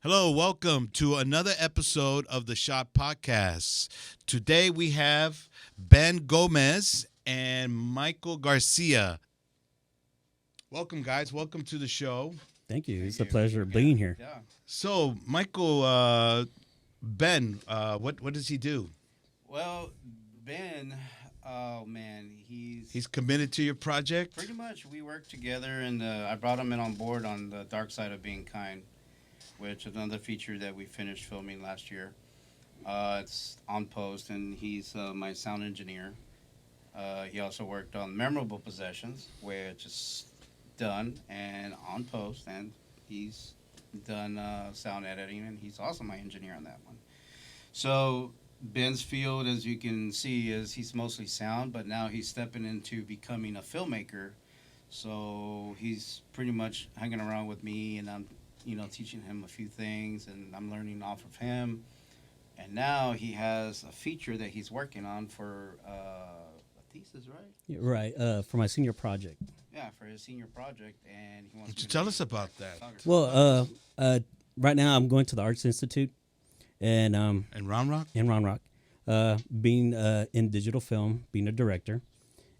Hello, welcome to another episode of the Shot Podcast. Today we have Ben Gomez and Michael Garcia. Welcome, guys. Welcome to the show. Thank you. Thank It's a you. pleasure being here. Yeah. So, Michael, Ben, what does he do? Well, Ben, oh man, He's committed to your project. pretty much we worked together, and I brought him in on board on the Dark Side of Being Kind, which is another feature that we finished filming last year. It's on post, and he's my sound engineer. He also worked on Memorable Possessions, which is done and on post, and he's done sound editing, and he's also my engineer on that one. So Ben's field, as you can see, is he's mostly sound, but now he's stepping into becoming a filmmaker. So he's pretty much hanging around with me, and I'm, teaching him a few things, and I'm learning off of him. And now he has a feature that he's working on for a thesis, right? Yeah, right. For my senior project. Yeah, for his senior project, and he wants. Would you me to tell be us about that? photographer. Well, right now I'm going to the Arts Institute, and And Round Rock? in Round Rock, being in digital film, being a director,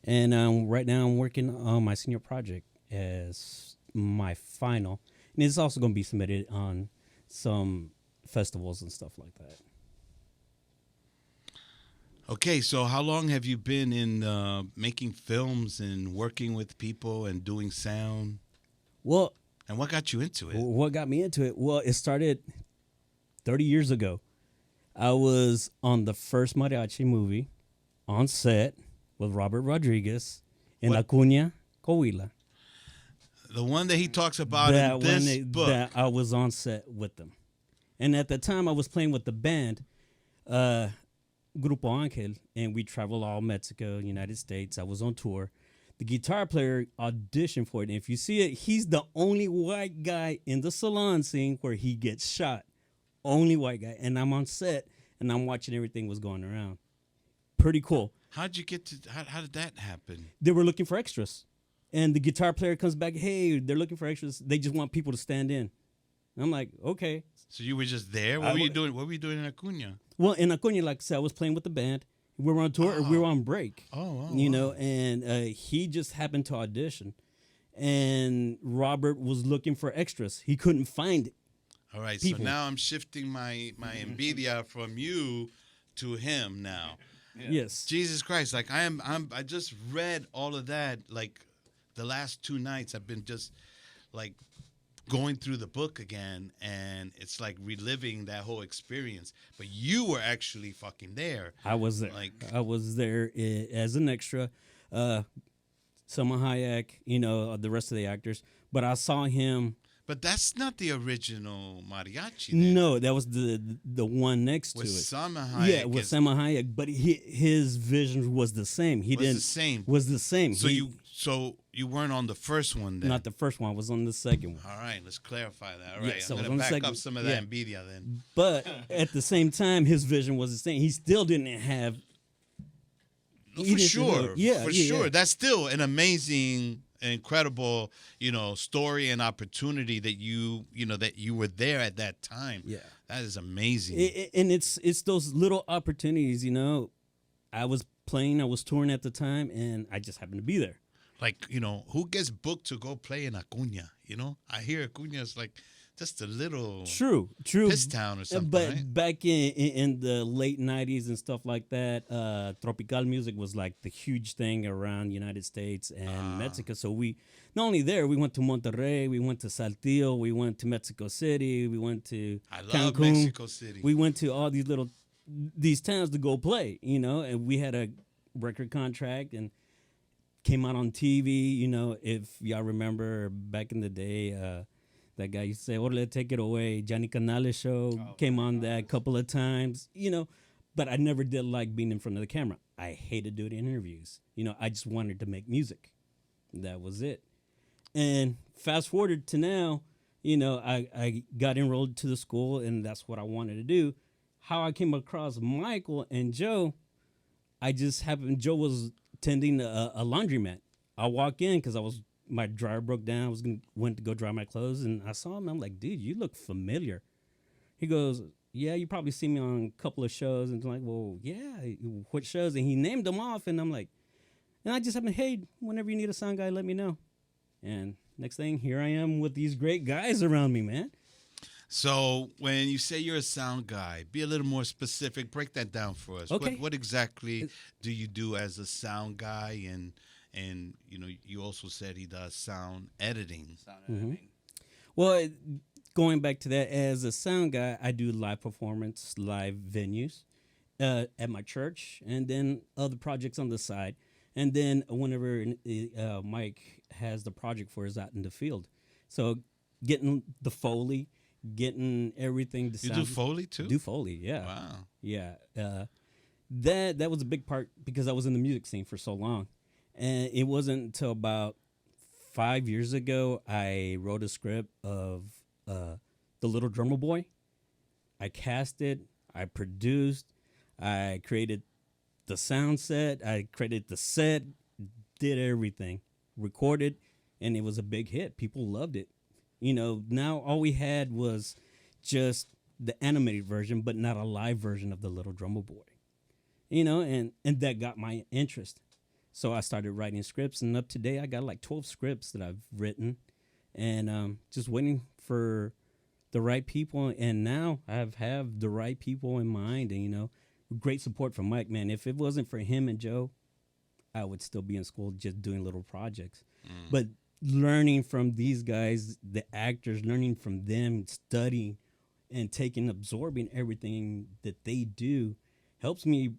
and right now I'm working on my senior project as my final, and it's also going to be submitted on some festivals and stuff like that. Okay, so how long have you been in making films and working with people and doing sound? Well, And what got you into it? what got me into it? Well, it started 30 years ago. I was on the first mariachi movie on set with Robert Rodriguez in What? Acuña, Coahuila. The one that he talks about That in this one book. that I was on set with them. And at the time I was playing with the band, Grupo Angel, and we traveled all Mexico, United States. I was on tour. The guitar player auditioned for it. And if you see it, he's the only white guy in the salon scene where he gets shot. Only white guy. And I'm on set and I'm watching everything was going around. Pretty cool. How'd you get to? How did that happen? They were looking for extras. And the guitar player comes back, hey, they're looking for extras. They just want people to stand in. And I'm like, okay. So you were just there. I What were you wa- doing? What were you doing in Acuna? Well, in Acuña, like I said, I was playing with the band. We were on tour, or we were on break. Oh, You know, and he just happened to audition. And Robert was looking for extras. He couldn't find it. All right. people. So now I'm shifting my Nvidia from you to him now. Yeah. Yes. Jesus Christ! Like I just read all of that. Like the last 2 nights, I've been just like going through the book again, and it's like reliving that whole experience. But you were actually fucking there. I was there. Like- I was there as an extra. Selma Hayek, the rest of the actors. But I saw him. But that's not the original mariachi. Then. No, that was the one next to With it. Salma Hayek. Yeah, with is- Selma Hayek, but his vision was the same. He was didn't the same. was the same. So He- you weren't on the first one then. not the first one. I was on the second one. All right, let's clarify that. All right, Yes, I I'm was gonna on the back second- up some of yeah. that Nvidia then. But at the same time, his vision was the same. He still didn't have. No, he for didn't sure, know- yeah, for yeah, sure. yeah. That's still an amazing, incredible, story and opportunity that you were there at that time. Yeah. That is amazing. And it's those little opportunities. I was playing. I was touring at the time, and I just happened to be there. Like, who gets booked to go play in Acuña? I hear Acuña is like just a little True. piss town or something, But right? back in the late '90s and stuff like that, tropical music was like the huge thing around United States and Mexico. So we not only there, we went to Monterrey, we went to Saltillo, we went to Mexico City, we went to I love Cancun. Mexico City. We went to all these towns to go play, and we had a record contract and came out on TV. If y'all remember back in the day, that guy used to say, "Orle, take it away." Johnny Canales show came on that a couple of times, but I never did like being in front of the camera. I hated doing interviews. I just wanted to make music. That was it. And fast forward to now, I got enrolled to the school, and that's what I wanted to do. How I came across Michael and Joe, I just happened. Joe was tending a laundromat. I walk in because my dryer broke down. Went to go dry my clothes, and I saw him. I'm like, dude, you look familiar. He goes, yeah, you probably see me on a couple of shows. And I'm like, well, yeah, what shows? And he named them off. And I'm like, and I just happened, hey, whenever you need a sound guy, let me know. And next thing, here I am with these great guys around me, man. So when you say you're a sound guy, be a little more specific. Break that down for us. Okay. What exactly do you do as a sound guy? And you know, you also said he does sound editing. Sound editing. Well, going back to that, as a sound guy, I do live performance, live venues at my church, and then other projects on the side. And then whenever Mike has the project for us out in the field, so getting the Foley, getting everything. You do Foley too? Do Foley, yeah. Wow. Yeah. That was a big part because I was in the music scene for so long. And it wasn't until about 5 years ago I wrote a script of The Little Drummer Boy. I cast it, I produced, I created the sound set, I created the set, did everything, recorded, and it was a big hit. People loved it. You know, now all we had was just the animated version, but not a live version of The Little Drummer Boy. You know, and that got my interest. So I started writing scripts, and up to date, I got like 12 scripts that I've written, and just waiting for the right people. And now I have the right people in mind, and, you know, great support from Mike, man. If it wasn't for him and Joe, I would still be in school just doing little projects. But learning from these guys, the actors, learning from them, studying and absorbing everything that they do helps me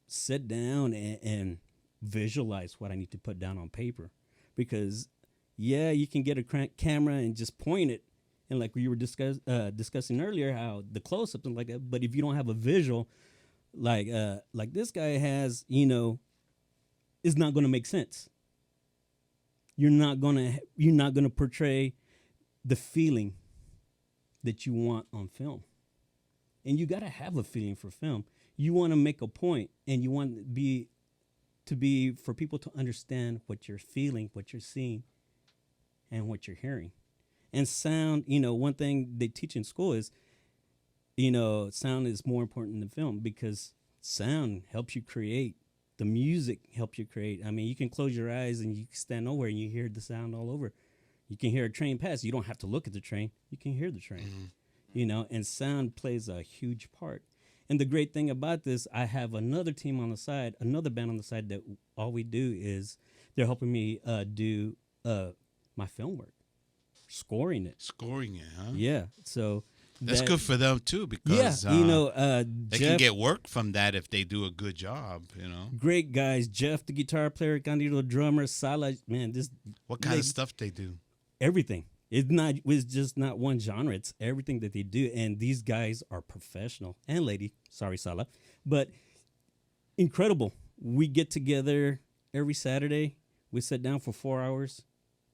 sit down and visualize what I need to put down on paper. Because, yeah, you can get a camera and just point it. And like we were discussing earlier, how the close-ups and like that. But if you don't have a visual, like this guy has, you know, it's not going to make sense. You're not gonna portray the feeling that you want on film, and you gotta have a feeling for film. You want to make a point, and you want to be for people to understand what you're feeling, what you're seeing, and what you're hearing. And sound, you know, one thing they teach in school is, you know, sound is more important than film because sound helps you create. The music helps you create. I mean, you can close your eyes and you can stand nowhere and you hear the sound all over. You can hear a train pass. You don't have to look at the train. You can hear the train, you know, and sound plays a huge part. And the great thing about this, I have another team on the side, another band on the side that all we do is they're helping me do my film work, scoring it. Scoring it, huh? Yeah. So that's good for them too because you know, they Jeff, can get work from that if they do a good job. You know, great guys. Jeff, the guitar player, Candido, the drummer, Sala. Man, this what kind of stuff they do? Everything. It's just not one genre. It's everything that they do, and these guys are professional. And lady, sorry, Sala, but incredible. We get together every Saturday. We sit down for 4 hours,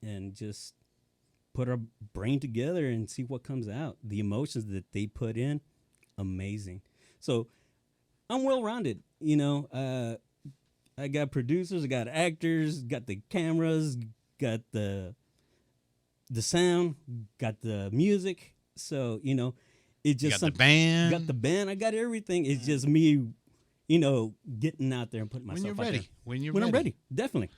and just put our brain together and see what comes out. The emotions that they put in, amazing. So I'm well-rounded. You know, I got producers, I got actors, got the cameras, got the sound, got the music. So, you know, it just got the band. Got the band. I got everything. It's just me, you know, getting out there and putting myself out there. When I'm ready, definitely.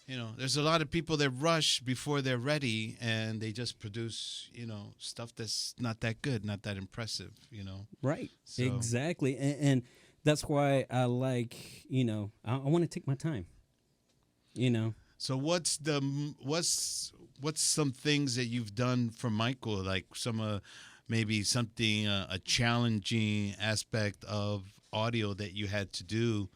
You know, there's a lot of people that rush before they're ready, and they just produce, you know, stuff that's not that good, not that impressive, you know. Right. So. Exactly. And that's why I like, you know, I want to take my time, you know. So what's some things that you've done for Michael, like maybe something, a challenging aspect of audio that you had to do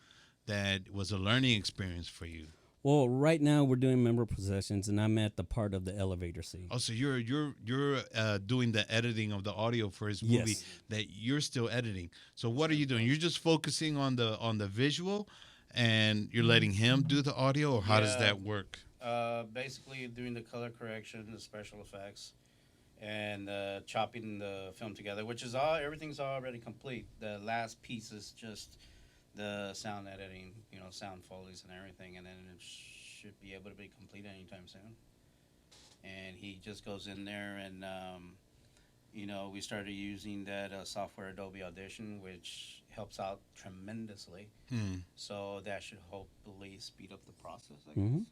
that was a learning experience for you? Well, right now we're doing member possessions, and I'm at the part of the elevator scene. Oh, so you're doing the editing of the audio for his movie that you're still editing. So what are you doing? You're just focusing on the visual, and you're letting him do the audio, or how does that work? Basically doing the color correction, the special effects, and chopping the film together, which is everything's already complete. The last piece is just the sound editing, you know, sound follies and everything, and then it should be able to be complete anytime soon. And he just goes in there and, we started using that software Adobe Audition, which helps out tremendously. Hmm. So that should hopefully speed up the process, I Hmm. guess.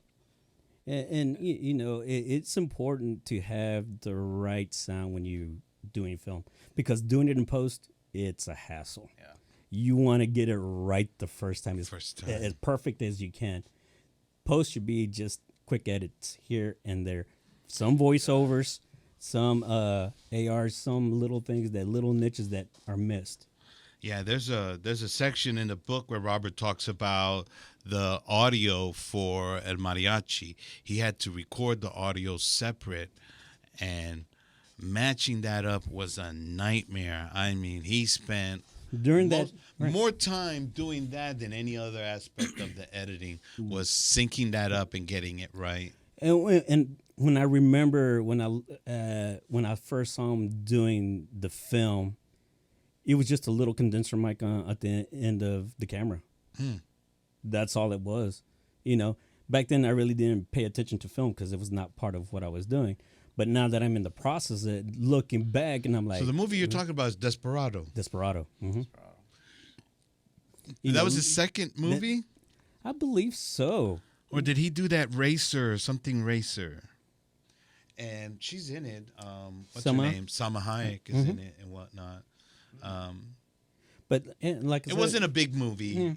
It's important to have the right sound when you doing film, because doing it in post, it's a hassle. Yeah. You want to get it right the first time, First time. as perfect as you can. Post should be just quick edits here and there, some voiceovers, some ARs, some little things, that little niches that are missed. Yeah, there's a section in the book where Robert talks about the audio for El Mariachi. He had to record the audio separate, and matching that up was a nightmare. I mean, he spent During that, more time doing that than any other aspect of the editing, was syncing that up and getting it right. and when I remember when I first saw him doing the film, it was just a little condenser mic at the end of the camera. Hmm. That's all it was. Back then I really didn't pay attention to film because it was not part of what I was doing. But now that I'm in the process of looking back, and I'm like, So the movie you're talking about is Desperado. Desperado. Hmm. That was his second movie? I believe so. Or did he do that Racer, something Racer? And she's in it. What's Salma? her name? Salma Hayek is in it and whatnot. But like I It said, wasn't a big movie,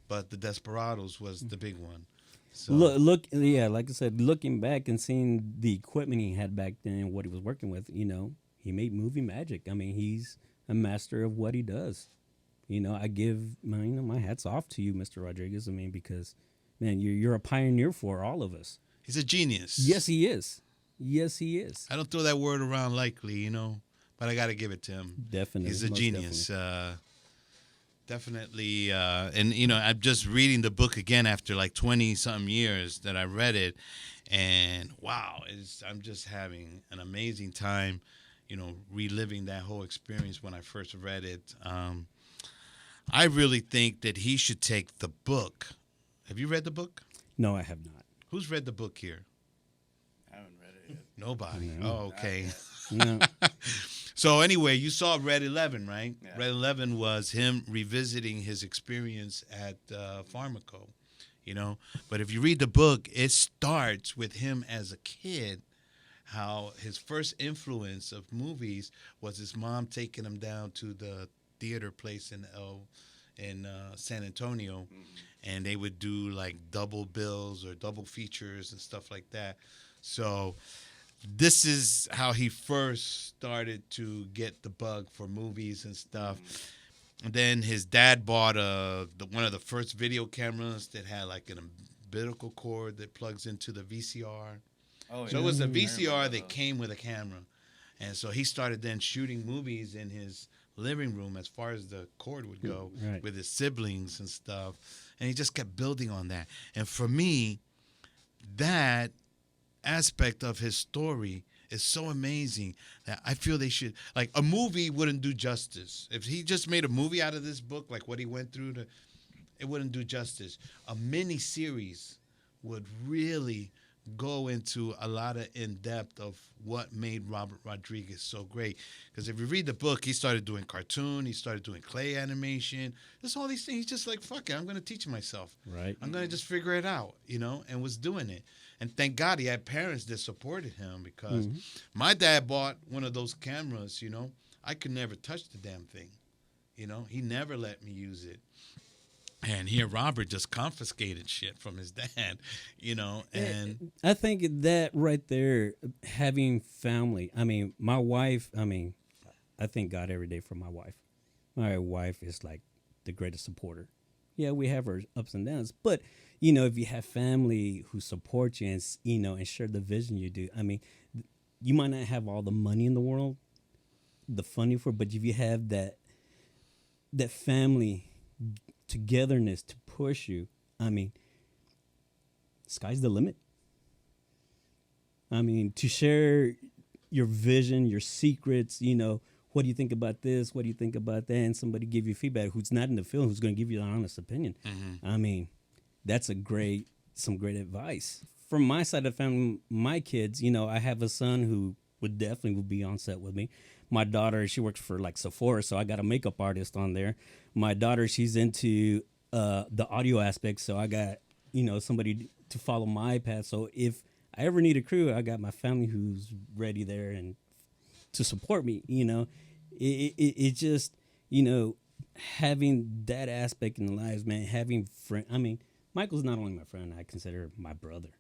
but the Desperados was the big one. So yeah, like I said, looking back and seeing the equipment he had back then and what he was working with, he made movie magic. I mean, he's a master of what he does. I give my hats off to you, Mr. Rodriguez. I mean, because man, you're a pioneer for all of us. he's a genius. Yes, he is. Yes, he is. I don't throw that word around lightly, but I got to give it to him. Definitely, He's a most genius. definitely. Definitely. And I'm just reading the book again after like 20 something years that I read it. And wow, I'm just having an amazing time, reliving that whole experience when I first read it. I really think that he should take the book. Have you read the book? No, I have not. Who's read the book here? I haven't read it yet. Nobody. No. Oh, okay. No. So anyway, you saw Red 11, right? Yeah. Red 11 was him revisiting his experience at Pharmaco, But if you read the book, it starts with him as a kid, how his first influence of movies was his mom taking him down to the theater place in San Antonio, and they would do like double bills or double features and stuff like that. So this is how he first started to get the bug for movies and stuff. And then his dad bought one of the first video cameras that had like an umbilical cord that plugs into the VCR. Oh, So yeah. it was a I remember VCR that those. came with a camera. And so he started then shooting movies in his living room as far as the cord would go, Right. with his siblings and stuff. And he just kept building on that. And for me, that aspect of his story is so amazing that I feel they should, like, a movie wouldn't do justice. If he just made a movie out of this book, like what he went through, it wouldn't do justice. A mini series would really go into a lot of in-depth of what made Robert Rodriguez so great. Because if you read the book, he started doing cartoon, he started doing clay animation. There's all these things. He's just like, fuck it, I'm going to teach myself. Right. I'm going to just figure it out, and was doing it. And thank God he had parents that supported him, because my dad bought one of those cameras, I could never touch the damn thing. He never let me use it. And here Robert just confiscated shit from his dad, and I think that right there, having family. I mean, my wife. I mean, I thank God every day for my wife. My wife is like the greatest supporter. Yeah, we have our ups and downs, but if you have family who support you and and share the vision you do, I mean, you might not have all the money in the world, the funding for, but if you have that family togetherness to push you, I mean, sky's the limit. I mean, to share your vision, your secrets, what do you think about this? What do you think about that? And somebody give you feedback who's not in the field, who's going to give you an honest opinion. I mean, that's some great advice. From my side of the family, my kids, I have a son who would definitely be on set with me. My daughter, she works for like Sephora, so I got a makeup artist on there. My daughter, she's into the audio aspect, so I got somebody to follow my path. So if I ever need a crew, I got my family who's ready there and to support me. It just having that aspect in the lives, man. Having friend, I mean, Michael's not only my friend, I consider my brother.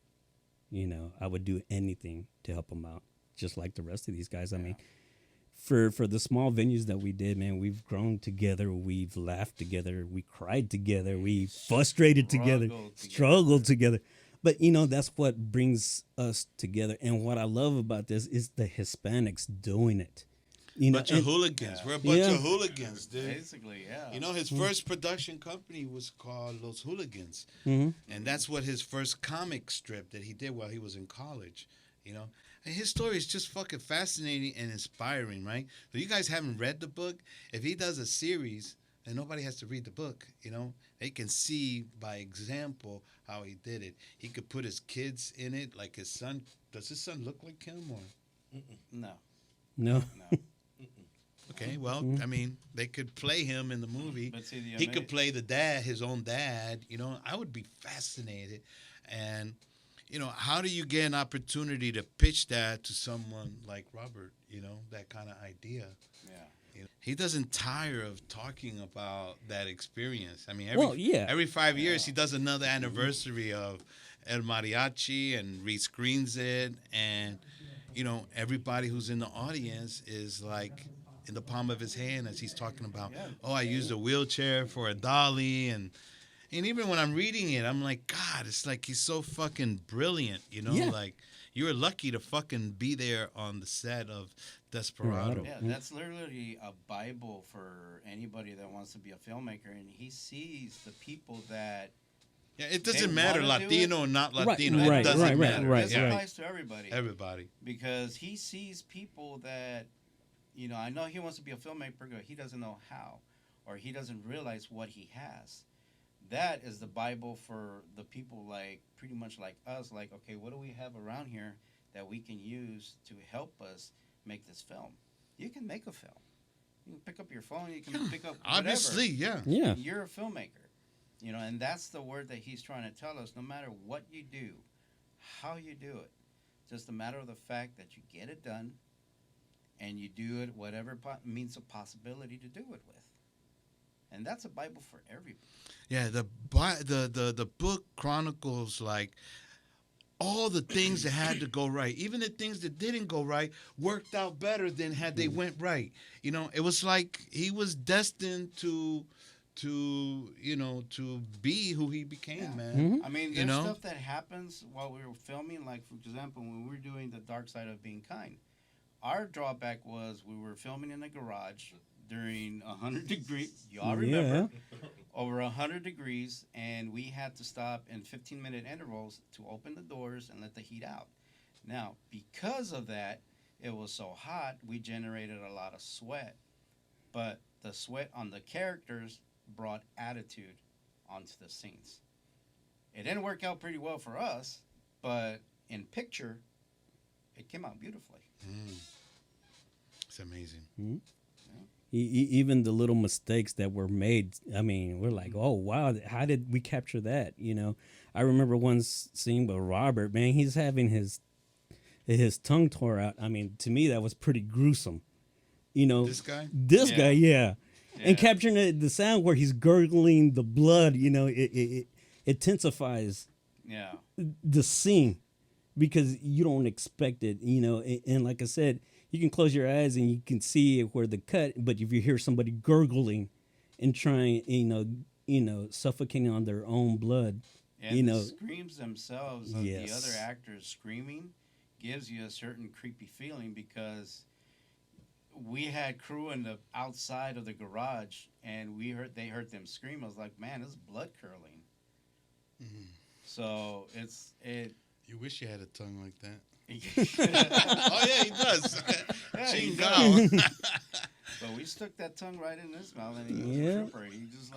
I would do anything to help him out, just like the rest of these guys. I mean, for the small venues that we did, man, we've grown together, we've laughed together, we cried together, we frustrated together, struggled together. But that's what brings us together. And what I love about this is the Hispanics doing it. Bunch of hooligans. We're a bunch of hooligans, dude. Basically, yeah. His first production company was called Los Hooligans. Mm-hmm. And that's what his first comic strip that he did while he was in college, And his story is just fucking fascinating and inspiring, right? So you guys haven't read the book. If he does a series and nobody has to read the book, they can see by example how he did it. He could put his kids in it, like his son. Does his son look like him or? No. No. Okay, well, I mean, they could play him in the movie. But see, He could play the dad, his own dad. I would be fascinated. And, how do you get an opportunity to pitch that to someone like Robert, that kind of idea? Yeah. He doesn't tire of talking about that experience. I mean, every 5 years he does another anniversary of El Mariachi and rescreens it. And, everybody who's in the audience is like in the palm of his hand as he's talking about, I used a wheelchair for a dolly. And even when I'm reading it, I'm like, God, it's like he's so fucking brilliant, Like you were lucky to fucking be there on the set of Desperado. Yeah, that's literally a Bible for anybody that wants to be a filmmaker. And he sees the people that... Yeah, it doesn't matter Latino or not Latino. Right, it doesn't matter. This applies to everybody. Everybody. Because he sees people that, I know he wants to be a filmmaker, but he doesn't know how. Or he doesn't realize what he has. That is the Bible for the people pretty much like us. Like, okay, what do we have around here that we can use to help us make this film? You can make a film. You can pick up your phone. You can pick up whatever. Obviously, yeah. You're a filmmaker. And that's the word that he's trying to tell us. No matter what you do, how you do it, just a matter of the fact that you get it done and you do it whatever means a possibility to do it with. And that's a Bible for everybody. Yeah, the book chronicles like all the things that had to go right. Even the things that didn't go right worked out better than had they went right. It was like he was destined to be who he became, man. Mm-hmm. I mean, there's stuff that happens while we were filming. Like, for example, when we were doing The Dark Side of Being Kind, our drawback was we were filming in a garage during 100 degrees. Y'all remember? Over 100 degrees, and we had to stop in 15-minute intervals to open the doors and let the heat out. Now, because of that, it was so hot, we generated a lot of sweat. But the sweat on the characters brought attitude onto the scenes. It didn't work out pretty well for us, but in picture, it came out beautifully. It's amazing. Mm-hmm. Even the little mistakes that were made, I mean, we're like, oh, wow, how did we capture that? I remember one scene with Robert, man, he's having his tongue tore out. I mean, to me, that was pretty gruesome. This guy? This guy, yeah. And capturing the sound where he's gurgling the blood, it intensifies the scene because you don't expect it, and like I said, you can close your eyes and you can see where the cut, but if you hear somebody gurgling and trying, suffocating on their own blood, and the screams themselves of the other actors screaming gives you a certain creepy feeling because we had crew in the outside of the garage and they heard them scream. I was like, man, this is blood curdling. Mm-hmm. So you wish you had a tongue like that. Oh yeah, he does. Yeah, but we stuck that tongue right in his mouth, and he was a trooper. He just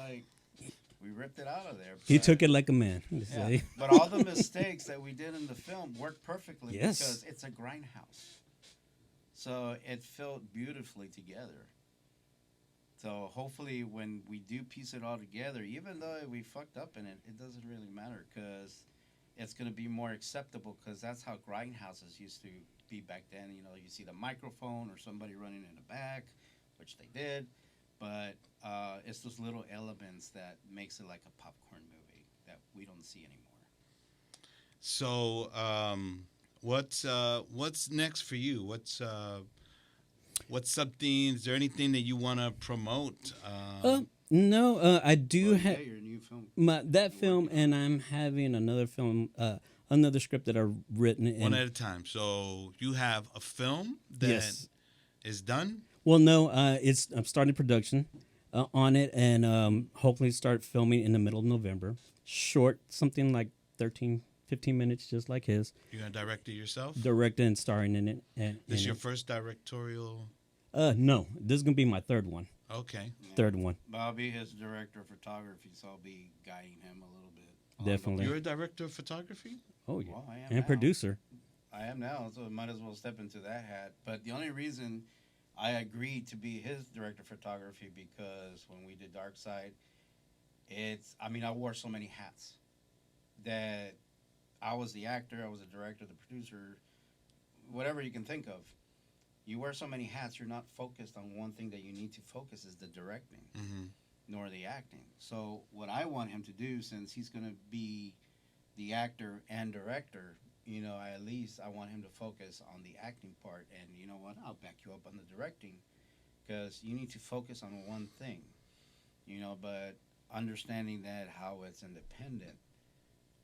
we ripped it out of there. He took it like a man. Yeah. But all the mistakes that we did in the film worked perfectly because it's a grindhouse. So it felt beautifully together. So hopefully, when we do piece it all together, even though we fucked up in it, it doesn't really matter because it's gonna be more acceptable. Because that's how grindhouses used to be back then. You know, you see the microphone or somebody running in the back, which they did, but it's those little elements that makes it like a popcorn movie that we don't see anymore. So, what's next for you? What's something? Is there anything that you want to promote? No, I do Well, have yeah, your new film. that You're film, working on. and I'm having another film, another script that I've written. One And at a time. So you have a film that yes, is done. well, no, it's I'm starting production on it, and hopefully start filming in the middle of November. Short, something like 13, 15 minutes, just like his. You're gonna direct it yourself. Directing and starring in it. And This is in your it. first directorial. No, this is gonna be my third one. Okay. Yeah. Third one, But I'll be his director of photography, so I'll be guiding him a little bit. on Definitely. You're a director of photography. oh the- yeah, Well, I am and now. producer. I am now, so I might as well step into that hat. But the only reason I agreed to be his director of photography because when we did Dark Side, I mean, I wore so many hats that I was the actor, I was the director, the producer, whatever you can think of. You wear so many hats, you're not focused on one thing that you need to focus is the directing, Mm-hmm. nor the acting. So what I want him to do, since he's going to be the actor and director, at least I want him to focus on the acting part. And you know what? I'll back you up on the directing because you need to focus on one thing, but understanding that how it's independent,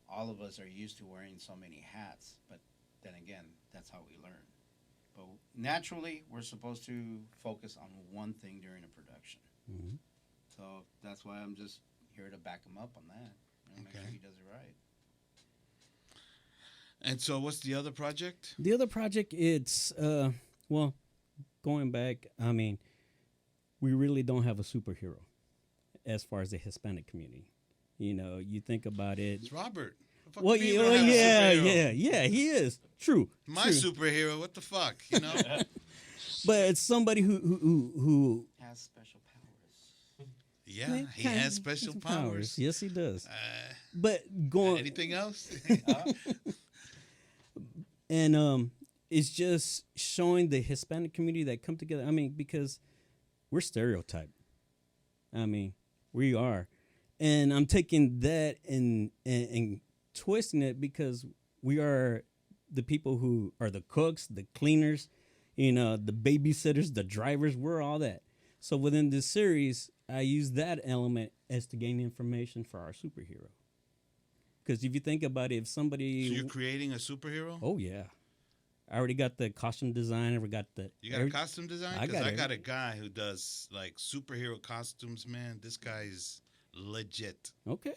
all of us are used to wearing so many hats, but then again, that's how we learn. But naturally, we're supposed to focus on one thing during a production. hmm So that's why I'm just here to back him up on that. Make Okay. sure he does it right. And so, what's the other project? The other project, it's well, going back. I mean, we really don't have a superhero as far as the Hispanic community. You think about it. It's Robert. The fuck Well, you mean yeah, we don't have a superhero? yeah, he is true. My true. superhero. What the fuck? You know? But it's somebody who Has special powers. Yeah, he has special some powers. Yes, he does. Uh, But going anything else? and it's just showing the Hispanic community that come together. I mean, because we're stereotyped. I mean, we are, and I'm taking that and twisting it because we are the people who are the cooks, the cleaners, the babysitters, the drivers. We're all that. So within this series, I use that element as to gain information for our superhero. Because if you think about it, if somebody, So you're creating a superhero? oh yeah, I already got the costume designer. We got the You got a costume design? I Because got I it. got a guy who does like superhero costumes, man. This guy's legit. okay.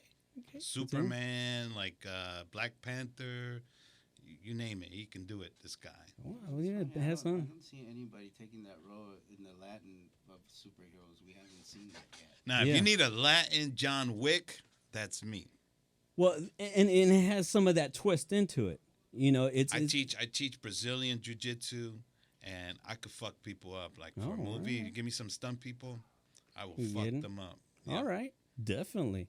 Okay. Superman, like Black Panther, you name it, he can do it. This guy. Wow, yeah, it I has don't, I some. don't see anybody taking that role in the Latin of superheroes. We haven't seen that yet. Now, if Yeah. you need a Latin John Wick, that's me. Well, and it has some of that twist into it. It's, I it's teach Brazilian jiu-jitsu, and I could fuck people up. Like for a Oh, movie, alright. you give me some stunt people, I will You fuck getting? them up. Yeah. all right, definitely.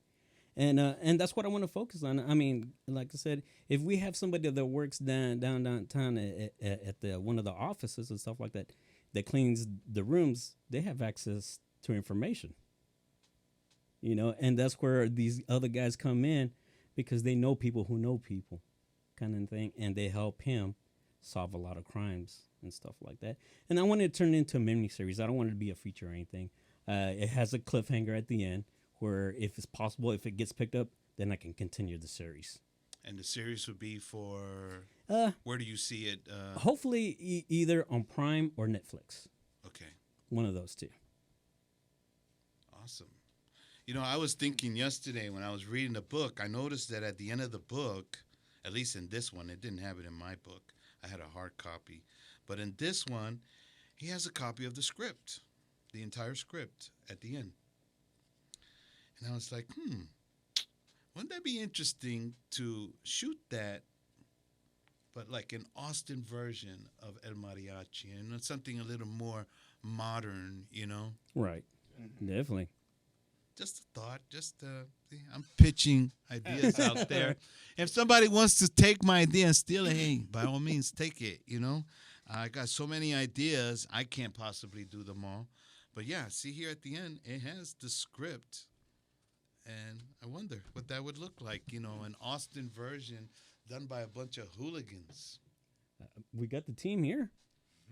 And that's what I want to focus on. I mean, like I said, if we have somebody that works downtown at the one of the offices and stuff like that cleans the rooms, they have access to information. And that's where these other guys come in because they know people who know people, kind of thing, and they help him solve a lot of crimes and stuff like that. And I wanted to turn it into a mini series. I don't want it to be a feature or anything. It has a cliffhanger at the end where, if it's possible, if it gets picked up, then I can continue the series. And the series would be for where do you see it? Hopefully, either on Prime or Netflix. Okay, One of those two. awesome. I was thinking yesterday when I was reading the book, I noticed that at the end of the book, at least in this one, it didn't have it in my book. I had a hard copy. But in this one, he has a copy of the script, the entire script at the end. And I was like, wouldn't that be interesting to shoot that but like an Austin version of El Mariachi, and something a little more modern, you know. Right. Definitely. Just a thought. See, I'm pitching ideas out there. If somebody wants to take my idea and steal it, hey, by all means, take it. You know, I got so many ideas, I can't possibly do them all. But yeah, see here at the end, it has the script, and I wonder what that would look like. You know, an Austin version done by a bunch of hooligans. We got the team here.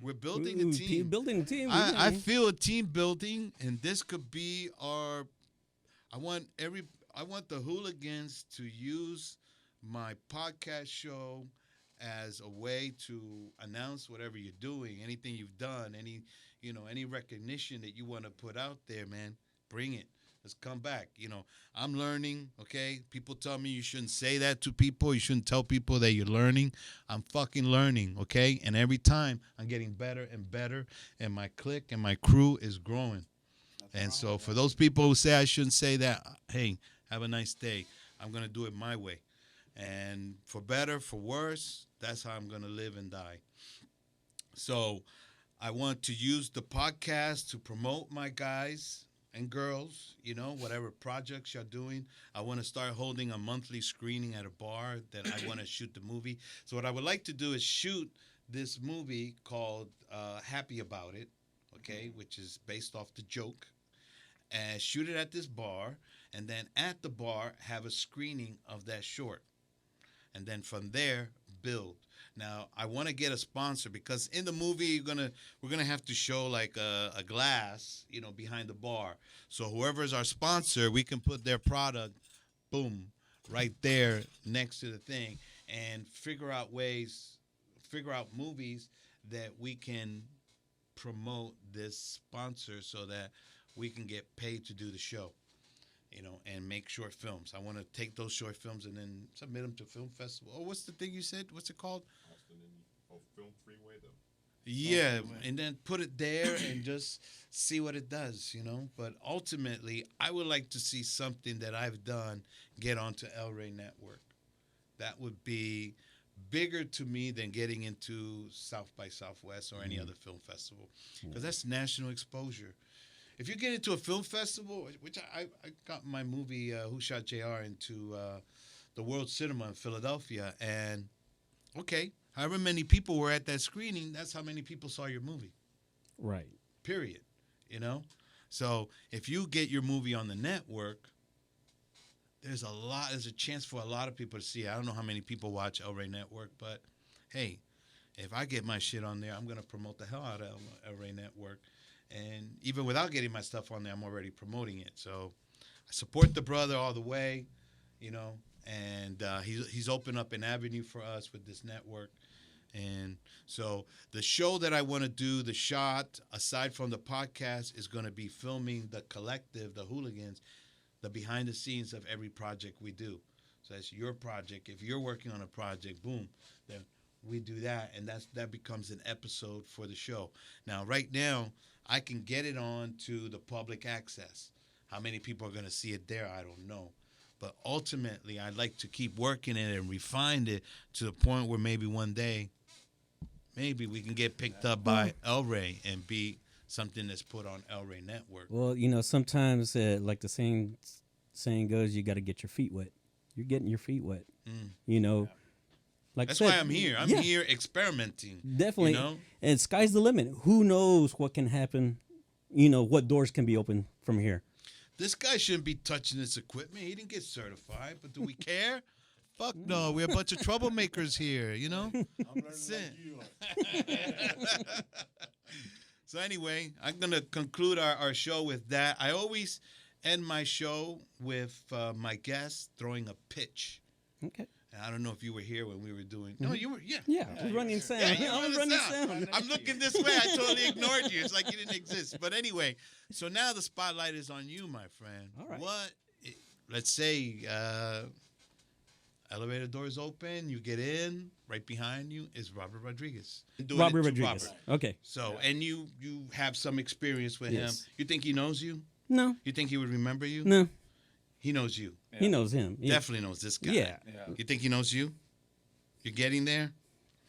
We're building a team. Building a team. I feel a team building, and this could be our. I want the hooligans to use my podcast show as a way to announce whatever you're doing, anything you've done, any recognition that you want to put out there, man. Bring it. Let's come back. You know, I'm learning, okay? People tell me you shouldn't say that to people. You shouldn't tell people that you're learning. I'm fucking learning, okay? And every time I'm getting better and better, and my clique and my crew is growing. And so for those people who say I shouldn't say that, hey, have a nice day. I'm going to do it my way. And for better, for worse, that's how I'm going to live and die. So I want to use the podcast to promote my guys and girls, you know, whatever projects you're doing. I want to start holding a monthly screening at a bar that I want to shoot the movie. So what I would like to do is shoot this movie called Happy About It, okay, which is based off the joke. And shoot it at this bar, and then at the bar have a screening of that short, and then from there build. Now I want to get a sponsor, because in the movie we're gonna have to show like a glass, you know, behind the bar. So whoever is our sponsor, we can put their product, boom, right there next to the thing, and figure out movies that we can promote this sponsor so that we can get paid to do the show, you know, and make short films. I want to take those short films and then submit them to film festival. Oh, what's the thing you said? What's it called? Austin and Film Freeway, though. Yeah, and then put it there and just see what it does, you know. But ultimately, I would like to see something that I've done get onto El Rey Network. That would be bigger to me than getting into South by Southwest or any other film festival, because that's national exposure. If you get into a film festival, which I got my movie Who Shot JR into the World Cinema in Philadelphia, and okay, however many people were at that screening, that's how many people saw your movie. Right. Period. You know? So if you get your movie on the network, there's a chance for a lot of people to see it. I don't know how many people watch El Rey Network, but hey, if I get my shit on there, I'm going to promote the hell out of El Rey Network. And even without getting my stuff on there, I'm already promoting it. So I support the brother all the way, you know, and he's opened up an avenue for us with this network. And so the show that I want to do, the shot, aside from the podcast, is going to be filming the collective, the hooligans, the behind the scenes of every project we do. So that's your project. If you're working on a project, boom, then we do that, and that becomes an episode for the show. Now, right now, I can get it on to the public access. How many people are going to see it there, I don't know. But ultimately, I'd like to keep working it and refine it to the point where maybe one day, maybe we can get picked up by El Rey and be something that's put on El Rey Network. Well, you know, sometimes, like the saying goes, you got to get your feet wet. You're getting your feet wet. You know, like that's I said, why I'm here. I'm here experimenting. Definitely. You know? And sky's the limit. Who knows what can happen? You know, what doors can be opened from here. This guy shouldn't be touching this equipment. He didn't get certified, but do we care? Fuck no. We're a bunch of troublemakers here, you know? I'm learning That's like it. you. So anyway, I'm going to conclude our show with that. I always end my show with my guest throwing a pitch. Okay. And I don't know if you were here when we were doing. No, you were. Yeah. Yeah, I was running sound. Yeah, you I was run the running sound. I'm looking this way. I totally ignored you. It's like you didn't exist. But anyway, so now the spotlight is on you, my friend. All right. Let's say elevator doors open, you get in, right behind you is Robert Rodriguez. Robert Rodriguez. Okay. So, and you have some experience with him. You think he knows you? No. You think he would remember you? No. He knows you. He knows him. Yeah. Definitely knows this guy. Yeah. You think he knows you? You're getting there?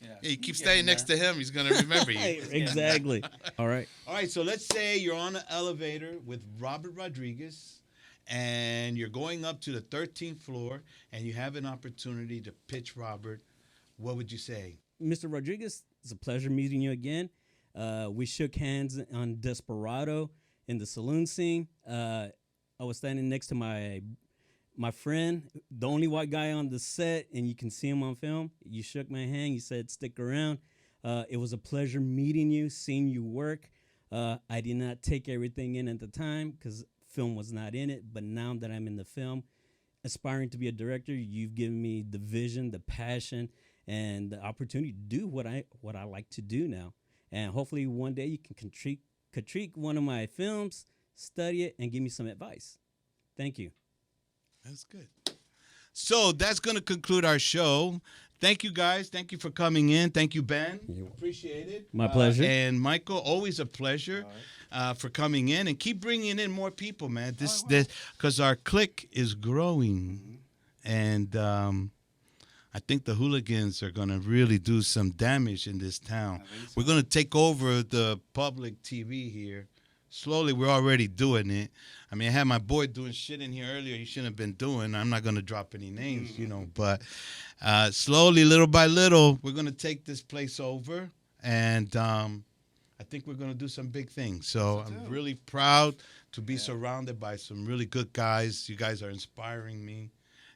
Yeah. Yeah, you keep Getting staying next to him, he's gonna remember you. Exactly. All right. All right, so let's say you're on an elevator with Robert Rodriguez, and you're going up to the 13th floor, and you have an opportunity to pitch Robert. What would you say? Mr. Rodriguez, it's a pleasure meeting you again. We shook hands on Desperado in the saloon scene. I was standing next to my friend, the only white guy on the set, and you can see him on film. You shook my hand. You said, stick around. It was a pleasure meeting you, seeing you work. I did not take everything in at the time because film was not in it. But now that I'm in the film, aspiring to be a director, you've given me the vision, the passion, and the opportunity to do what I like to do now. And hopefully one day you can critique one of my films, study it, and give me some advice. Thank you. That's good. So that's going to conclude our show. Thank you, guys. Thank you for coming in. Thank you, Ben. Appreciate it. My pleasure. And Michael, always a pleasure for coming in. And keep bringing in more people, man. This because our clique is growing. And I think the hooligans are going to really do some damage in this town. So. We're going to take over the public TV here. Slowly, we're already doing it. I mean, I had my boy doing shit in here earlier he shouldn't have been doing. I'm not going to drop any names, but slowly, little by little, we're going to take this place over. And I think we're going to do some big things. So I'm really proud to be surrounded by some really good guys. You guys are inspiring me.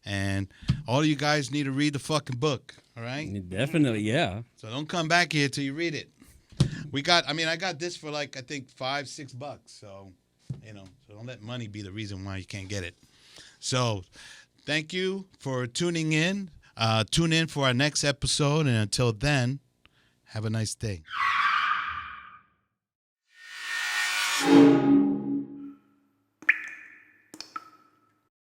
And all of you guys need to read the fucking book, all right? Definitely, yeah. So don't come back here till you read it. I got this for like, I think $5-6. So, so don't let money be the reason why you can't get it. So thank you for tuning in. Tune in for our next episode. And until then, have a nice day.